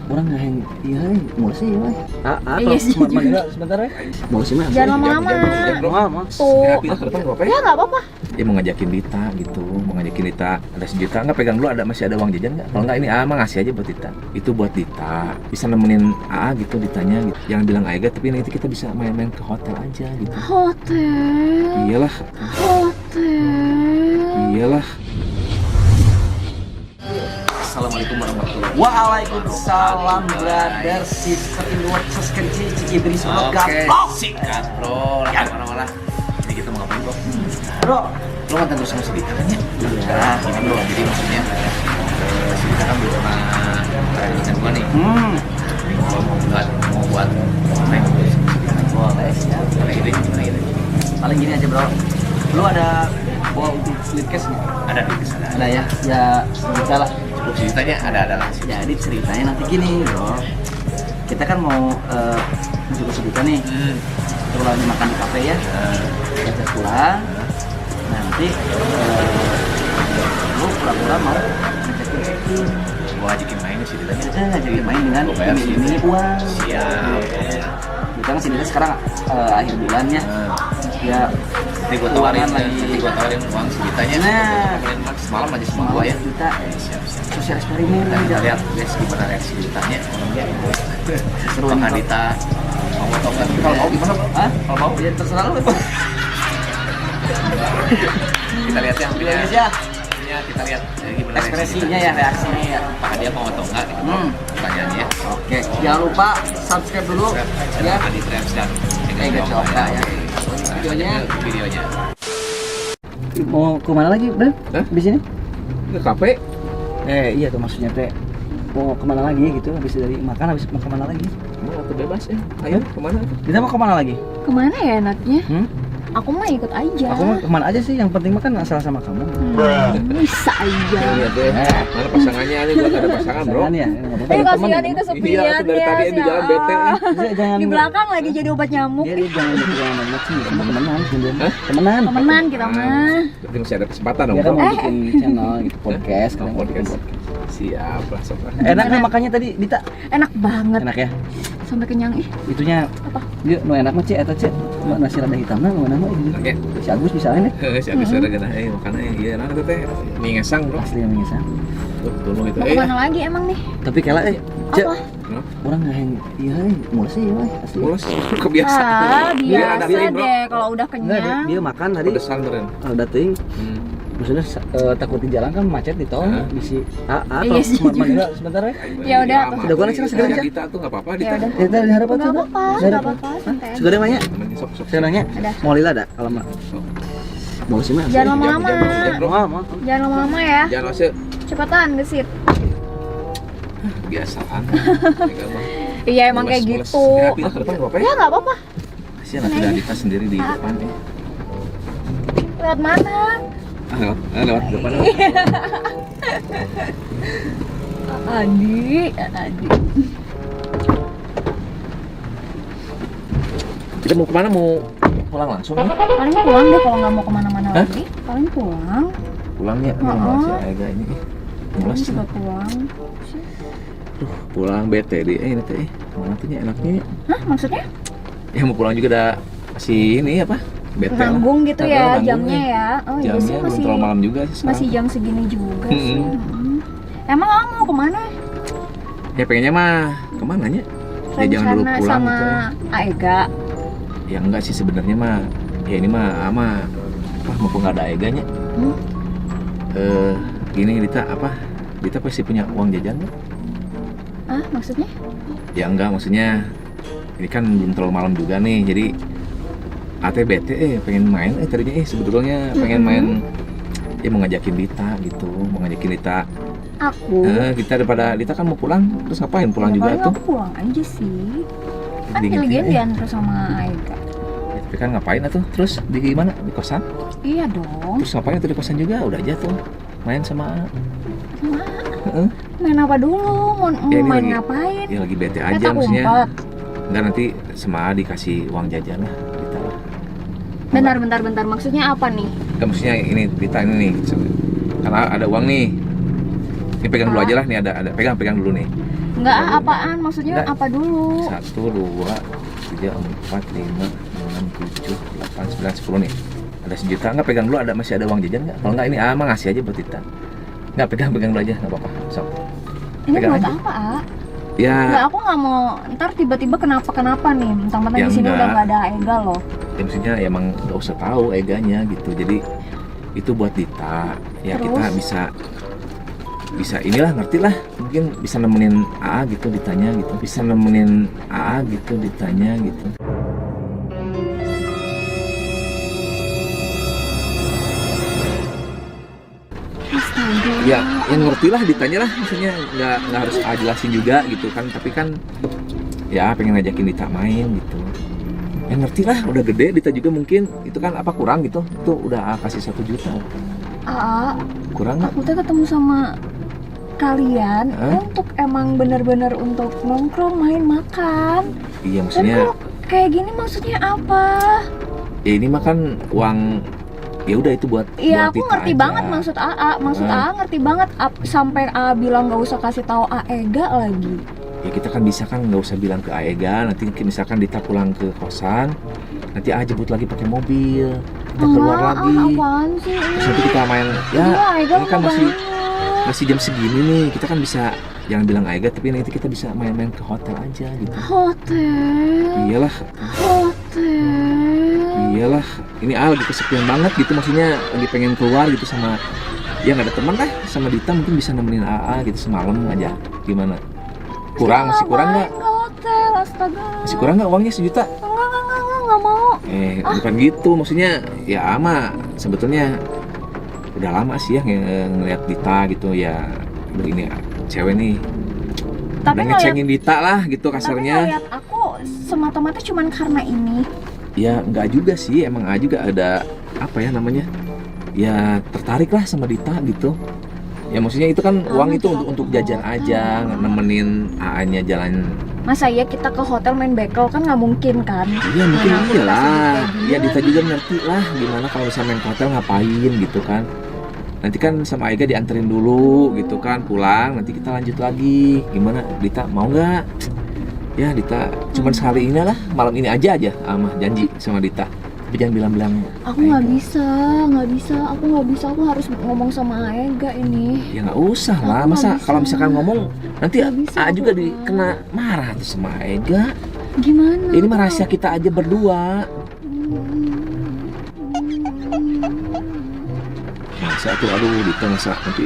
orang nggak yang iya mau sih ya Iya sih. sebentar ya mau sih mah Jangan lama-lama. lama Tuh. Ya nggak apa-apa. Ya mau ngajakin Dita gitu, mau ngajakin Dita ada sejuta nggak, pegang dulu, ada masih ada uang jajan nggak? Kalau nggak ini mah ngasih aja buat Dita. Itu buat Dita, bisa nemenin gitu ditanya gitu. Jangan bilang Aiga, tapi nanti kita bisa main-main ke hotel aja gitu. Hotel. Iyalah, Hotel. iyalah. Assalamualaikum warahmatullahi wabarakatuh. Waalaikumsalam brother sister in what subscribe cici beri semangat. Oke, sikat bro, lah. Ini kita mau ngapain bro? Bro, Lo kan terus sama si Dita kan ya? iya. Ini bro, jadi maksudnya si Dita kan belum pernah dengan gua nih. Kalau mau buat main sama si Dita. Boleh siap. Gimana ide? Paling gini aja bro. Lu ada bawa untuk slipcase nggak? Ada di sana. Ada ya. Ya sejuta lah. Ceritanya ada lah. Jadi ceritanya nanti gini bro. Kita kan mau mencoba sejuta nih. Kita lagi makan di kafe ya. Kita pulang. Nanti lu pura-pura mau ngecek-ngecekin. Gua ajakin main sih Ditanya. Ngajakin main dengan Gua bayar sih. ini uang. Siap. Kita kan sini sekarang akhir bulan ya. Ya Nanti gua tawarin uang si Ditanya. Nah. Semalam aja sama gua ya. Kita Siap. sosial eksperimen Dan kita aja. lihat guys gimana reaksi Ditanya orangnya. Seru Apakah nih, Dita mau atau enggak? Kalau mau gimana? Hah? Kalau mau Ya terserah lu. kita lihat ya. Bilang aja Kita lihat gimana ekspresinya ya, reaksinya ya. Apakah dia mau atau enggak gitu. Pertanyaannya. Oke, jangan lupa subscribe dulu ya. Adi Traps dan Ega Coka ya. Videonya. Mau kemana lagi, Bro? Hah? Di sini? Ke kafe. Iya tuh maksudnya teh. Mau kemana lagi gitu? Habis dari makan, habis mau kemana lagi? Mau waktu bebas ya. Ayo kemana? Kita mau kemana lagi? Kemana ya enaknya? Hmm? Aku mah ikut aja. Aku mau kemana aja sih? Yang penting makan asal sama kamu. Bisa aja. Lihat deh. Mana pasangannya ini buat ada pasangan bro. Jangan ya. nggak apa-apa. Kasihan Temen. itu Iya, sepian aku dari ya. tadi di jalan bete. Jangan Di belakang lagi jadi obat nyamuk. Dia jangan macam temenan, Hah? temenan. Temenan kita mah. Berarti masih ada kesempatan dong Dia kan bro. mau bikin channel gitu podcast, Oh, kan podcast. Siap lah sob. Enak kan makannya tadi, Dita? Enak banget. Enak ya? Sampai kenyang ih. Itunya Apa? dia nu enak mah Cek eta Cek. Nasi rada hitamna nu mana mah ini. Oke. Si Agus bisa ini. Si Agus ada gana makannya iya enak tuh teh. Mie ngesang bro. Asli yang ngesang. Tuh gitu. Mau kemana lagi emang nih? Tapi kela Cek. Apa? Orang nggak yang iya mulai sih ya asli. Mules kebiasaan. Biasa piring, bro. deh kalau udah Enggak, kenyang. dia makan tadi. Pedesan beren. Ada ting. Maksudnya takut di jalan kan macet di tol, bisi Iya sih. sebentar ya. Ya udah. Sudah gua nasi segera aja. Dita tuh enggak apa-apa Ya Dita. udah. Kita diharap Enggak apa-apa, enggak apa-apa, santai aja. Sudah ada banyak. Sok. Saya nanya, Ada. mau lila ada kalau mah. Mau sih mah. Jangan lama-lama. Mau. Jangan lama-lama ya. Jangan masuk. Cepetan gesit. Kebiasaan. Iya emang kayak gitu. Ya, pindah ke depan enggak apa-apa Ya ya? nggak apa-apa. Kasihan nanti ada Dita sendiri di depan ya. Lewat mana? Lewat depan. Adi. Kita mau kemana? Mau pulang langsung ya? Paling pulang deh kalau nggak mau kemana-mana Hah? lagi. Paling pulang. Pulangnya Heeh. masih agak ini. Paling Mules. juga pulang. Pulang bete di ini teh. Mana tuh nya enaknya? Hah maksudnya? Ya mau pulang juga ada masih ini apa? Bete lah. Nanggung gitu ya Nanggung jamnya nih. ya. Oh iya sih Jamnya belum masih terlalu malam juga sih sekarang. masih jam segini juga sih. Emang kamu mau kemana? Ya pengennya mah kemana nya? Ya jangan dulu Rencana pulang sama gitu. Aega. Ya enggak sih sebenarnya mah. Ya ini mah mumpung nggak ada Aeganya. Gini Dita pasti punya uang jajan nggak? Ah maksudnya? Ya enggak, maksudnya ini kan belum terlalu malam juga nih, jadi ATBT pengen main tadinya sebetulnya pengen main ya mau ngajakin Dita gitu, mau ngajakin Dita. Aku. Kita daripada Dita kan mau pulang, terus ngapain pulang Ya, juga paling tuh? aku pulang aja sih. Kan Jadi pilihan gitu, diantar sama Aega. Ya, tapi kan ngapain tuh? Terus di mana? Di kosan? Iya dong. Terus ngapain tuh di kosan juga? Udah aja tuh main sama. Sama Heeh. main apa dulu? Mau Ya, ini main lagi- ngapain? Ya lagi bete aja Petak maksudnya. umpet. Enggak nanti sama dikasih uang jajan lah Dita lah. Bentar. Maksudnya apa nih? Enggak, maksudnya ini Dita ini nih. Karena ada uang nih. Ini pegang dulu aja lah nih ada pegang dulu nih. Enggak, apaan? Maksudnya Enggak. apa dulu? 1, 2, 3, 4, 5, 6, 7, 8, 9, 10 nih. Ada 1 juta, nggak pegang dulu, masih ada uang jajan nggak? Kalau nggak ini mah ngasih aja buat Dita. Nggak pegang dulu aja, nggak apa-apa. Sok. Ini Pegang buat aja. apa, A? Ya, Enggak, aku nggak mau ntar tiba-tiba kenapa nih. Mentang-mentang Ya, di sini enggak. udah nggak ada Ega loh. ya maksudnya ya emang nggak usah tahu eganya gitu. Jadi itu buat Dita. Ya Terus? kita bisa inilah, ngerti lah. Mungkin bisa nemenin AA gitu ditanya gitu. Bisa nemenin AA gitu ditanya gitu. Astaga. Ya, yang ngerti lah ditanya lah, maksudnya nggak harus jelasin juga gitu kan, tapi kan ya pengen ngajakin Dita main gitu. Yang ngerti lah, udah gede Dita juga mungkin itu kan apa kurang gitu, itu udah kasih 1 juta A, kurang nggak? aku tuh ketemu sama kalian Hah? untuk emang bener-bener untuk nongkrong, main, makan. Iya Dan maksudnya kalau kayak gini maksudnya apa? ya ini mah kan uang, ya udah itu buat Iya, aku Dita ngerti aja. banget maksud AA. Maksud Ah. AA ngerti banget sampai AA bilang nggak usah kasih tahu Ega lagi. Ya kita kan bisa kan nggak usah bilang ke Aega, nanti misalkan Dita pulang ke kosan, nanti jemput lagi pakai mobil, kita keluar lagi. Apaan sih ini? Terus nanti kita main, ya Iya, Ega ini kan mau masih jam segini nih, kita kan bisa jangan bilang Aega, tapi nanti kita bisa main-main ke hotel aja gitu. Hotel. Iyalah, Hotel. iyalah. Ini lagi kesepian banget gitu, maksudnya lagi pengen keluar gitu sama, ya nggak ada teman lah, sama Dita mungkin bisa nemenin AA gitu semalam aja. Gimana? Kurang, masih kurang nggak? Ke hotel, astaga. Masih kurang nggak uangnya 1 juta? Enggak mau. Bukan gitu, maksudnya ya sebetulnya udah lama sih ya ngeliat Dita gitu ya. Aduh, ini cewek nih Tapi udah ngeliat, ngecengin Dita lah gitu tapi kasarnya. ngeliat aku semata-mata cuman karena ini. Ya nggak juga sih, emang juga ada apa ya namanya, ya tertarik lah sama Dita gitu. Ya maksudnya itu kan uang itu untuk jajan aja, nemenin AA-nya jalan. Masa iya kita ke hotel main bekel, kan nggak mungkin kan? Iya mungkin Mana aku iya lah. dikasih duit kayak gini Ya Dita lagi. juga ngerti lah gimana kalau misalnya main ke hotel ngapain gitu kan. Nanti kan sama Aega dianterin dulu gitu kan, pulang nanti kita lanjut lagi. Gimana Dita mau nggak? Ya Dita cuman sekali ini lah, malam ini aja mah janji sama Dita. Tapi jangan bilang-bilang. Aku nggak bisa, aku harus ngomong sama Ega ini. Ya nggak usah lah, Aku masa nggak kalau bisa. misalkan ngomong nanti Nggak bisa A juga aku, dikena marah tuh sama Aega. Gimana? Ini mah rahasia kita aja berdua. Masa tuh, aduh Dita masa nanti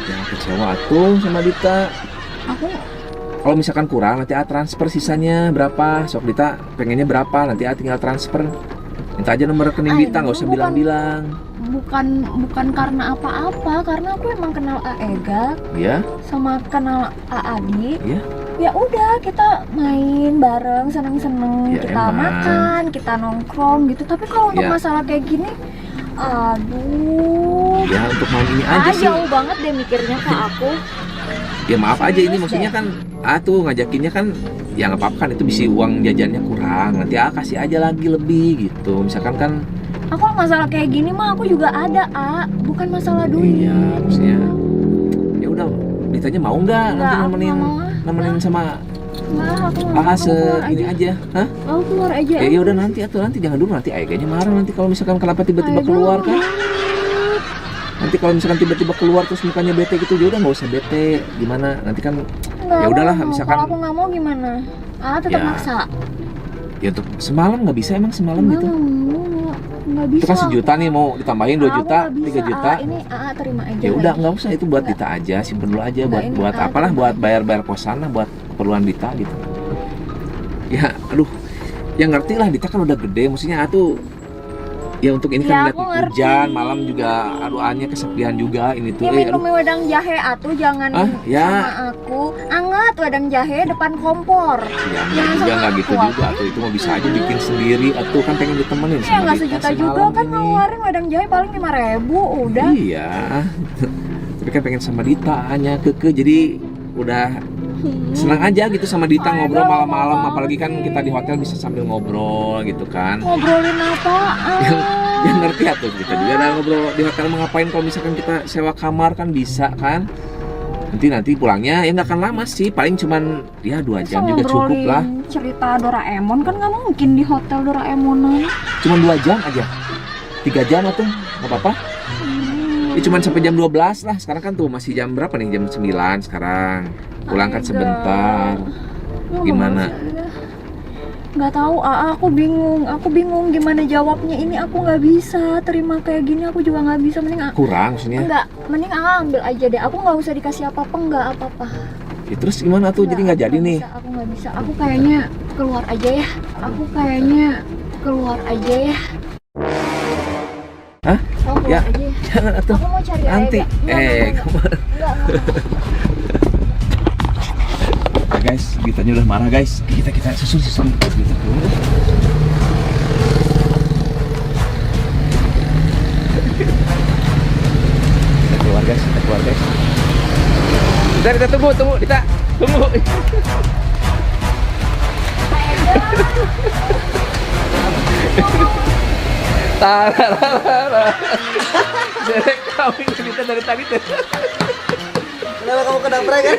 yang kecewa tuh sama Dita. Aku Kalau misalkan kurang nanti transfer sisanya berapa, sok Dita pengennya berapa, nanti tinggal transfer. Minta aja nomor rekening Dita, nggak usah bukan- bilang-bilang. bukan karena apa-apa, karena aku emang kenal Ega Ya, sama kenal Adi. Iya. Ya udah, kita main bareng, seneng-seneng, Ya, kita emang. makan, kita nongkrong gitu. Tapi kalau untuk Ya. masalah kayak gini, aduh, ya untuk malam ini aja sih. jauh banget deh mikirnya ke aku. Ya maaf aja ini Serius maksudnya deh. kan tuh ngajakinnya kan ya nggak apa-apa kan, itu bisa uang jajannya kurang, nanti kasih aja lagi lebih gitu. Misalkan kan Aku masalah kayak gini mah aku juga ada, bukan masalah duit. iya maksudnya ya udah ditanya mau nggak nanti Nggak, aku nemenin nggak mau, nemenin sama Nggak, aku nggak mau. Aku keluar ini aja. Hah? Aku keluar aja. Ya udah nanti nanti jangan dulu, nanti Aeganya marah nanti kalau misalkan kenapa tiba-tiba Ega keluar kan. banget. Nanti kalau misalkan tiba-tiba keluar terus mukanya bete gitu, ya udah nggak usah bete. Gimana? Nanti kan Nggak, ya udahlah, aku nggak mau. misalkan- Kalau aku nggak mau gimana? Tetap Ya, maksa. ya untuk semalam nggak bisa emang semalam gitu. Nggak bisa. Itu kan 1 juta nih, mau ditambahin 2 juta, 3 juta. Ini terima aja. Ya udah lagi. nggak usah, itu buat Nggak. Dita aja, simpen dulu aja Nggak, buat ini apalah, terima buat bayar kosan lah, buat keperluan Dita gitu. Ya aduh, yang ngerti lah Dita kan udah gede, maksudnya tuh ya untuk ini Ya, kan aku lihat ngerti. hujan malam juga, aduh Anya kesepian juga ini tuh. Ya minum Aduh. wedang jahe jangan Ya. sama aku. Anget wedang jahe depan kompor. Ya Jangan enggak juga sama nggak gitu aku, juga tuh, itu mau bisa aja bikin sendiri atau kan pengen ditemenin Ya sama nggak Dita sejuta semalam juga kan ini. ngeluarin wedang jahe paling 5.000 udah. Iya. Tapi kan pengen sama Dita Anya keke, jadi udah senang aja gitu sama Dita Aega ngobrol malam-malam, lama apalagi kan banget kita di hotel bisa sambil ngobrol gitu kan. Ngobrolin apaan? Yang ngerti tuh kita juga ada ngobrol di hotel mau ngapain, kalau misalkan kita sewa kamar kan bisa kan. Nanti pulangnya ya nggak akan lama sih, paling cuman ya 2 jam Masa juga cukup ngobrolin lah. cerita Doraemon kan nggak mungkin di hotel Doraemonan. Cuman 2 jam aja, 3 jam atau nggak apa-apa. Ya cuman sampai jam 12 lah. Sekarang kan tuh masih jam berapa nih? Jam 9 sekarang. Pulang kan Aigah. sebentar. Gimana? Nggak tahu, aku bingung gimana jawabnya ini. Aku nggak bisa terima kayak gini, aku juga nggak bisa. Mending Kurang maksudnya. enggak, mending ambil aja deh. Aku nggak usah dikasih apa-apa, nggak apa-apa. Ya, terus gimana tuh? Jadi nggak jadi nih. Aku nggak bisa. Aku kayaknya keluar aja ya. Hah? Aku keluar Ya. aja ya. Jangan atuh. Aku mau cari Nanti. Aega. Enggak. Ya guys, Gitanya udah marah guys. Kita susul. Kita keluar. Kita keluar guys. Kita tunggu, Dita. Tunggu. Tararara. Derek kami Dita dari tadi tuh. Kenapa kamu kena prank kan?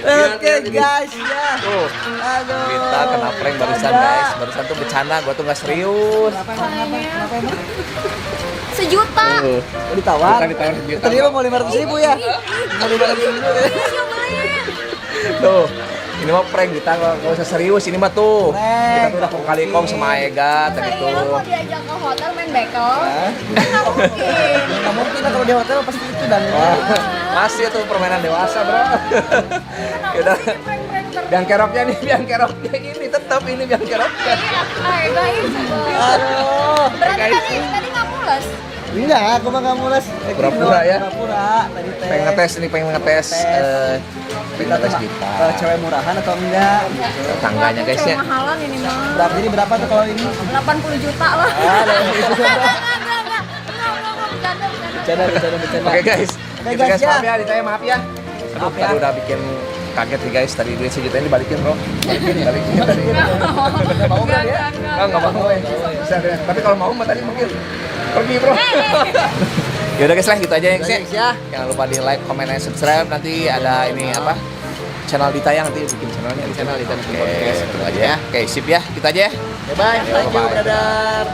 Oke guys ya. Tuh. Aduh. Kita kena prank barusan guys. Barusan tuh bercanda, gua tuh nggak serius. Kenapa emang? Sejuta. Tuh. Oh, ditawar? Bukan ditawar sejuta. Tadi mau 500.000 ya? Mau 500.000 ya? Tuh, ini mah prank kita nggak usah serius ini mah tuh. Prank. Kita tuh udah kali kom sama Ega tadi tuh. Saya mau diajak ke hotel main bekel. Hah? Nggak mungkin. Nggak mungkin lah kalau di hotel pasti itu dan Masih tuh permainan dewasa bro. Yaudah, biang keroknya ini tetap ini biang keroknya. aduh. Berarti tadi nggak mules. Enggak, aku mah nggak mules. Pura-pura ya? Pura-pura. Tadi teh. Pengen ngetes Kita tuh kita. cewek murahan atau enggak? Tangganya guys ya. Mahalan ini mah. Berapa jadi berapa tuh kalau ini? 80 juta lah. Enggak. Bercanda. Oke guys. Oke, Gitu, guys, ya. maaf ya, ditanya maaf ya. Aduh, Maaf ya. tadi udah bikin kaget nih guys. Tadi duit sejuta ini balikin bro. Balikin tadi. Nggak mau kan ya? Nggak mau ya. Bisa deh. Tapi kalau mau mah tadi mungkin pergi bro. Yaudah guys lah gitu aja ya guys ya. Guys, ya. Jangan lupa di like, comment, dan subscribe. Nanti ada ini apa? Channel Dita yang nanti bikin channelnya di channel Dita bikin podcast. Gitu aja ya. Oke, sip ya. Kita aja ya. Bye bye. Thank you, Bye. brother.